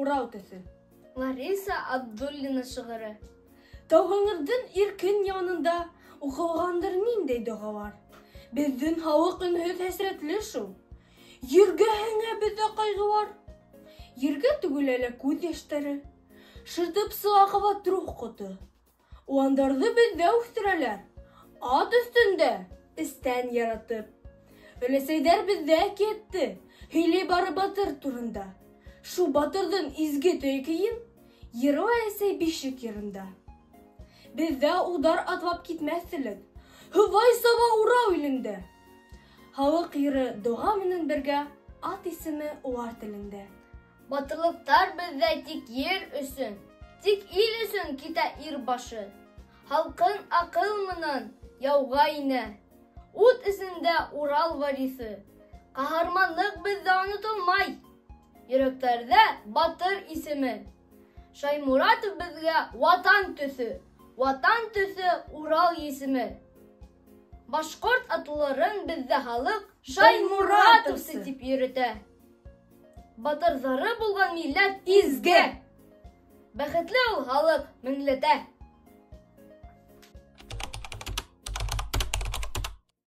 Урал төсө. Лариса Абдуллина шигыре. Тауһыңырдың иркен янында уҡылғандыр ниндәй доғалар. Беҙҙең халыҡ өнһөҙ хәсрәтле шул. Ергәһеңә беҙҙә ҡайғылар. Ергә түгел әле күҙ йәштәре. Шыртып сыға ҡабат рух ҡото. Уландарҙы беҙҙә үҫтерәләр. Ат өҫтөндә, эстән яратып. Өләсәйҙәр беҙҙә әкиәтте, һөйләй бары батыр турында. Шул батырҙың изге төйөкөйөн йырла әсәй бишек йырында. Беҙҙә улдар атлап китмәҫ элек, һыбай саба Урал илендә. Халыҡ йыры доға менән бергә, ат исеме улар телендә. Батырлыҡтар беҙҙә тик ер өсөн, тик ил өсөн китә ир башы. Халҡын аҡыл менән яуға инә. Ут эсендә Урал варисы. Ҡаһарманлыҡ беҙҙә онотолмай. Йөрәктәрҙә батыр исеме. Шаймуратов беҙгә ватан төҫө. Ватан төҫө Урал исеме. Башҡорт атлыларын беҙҙә халыҡ Шаймуратовсы тип йөрөтә. Батырҙары булған милләт изге. Бәхетле ул халыҡ меңләтә.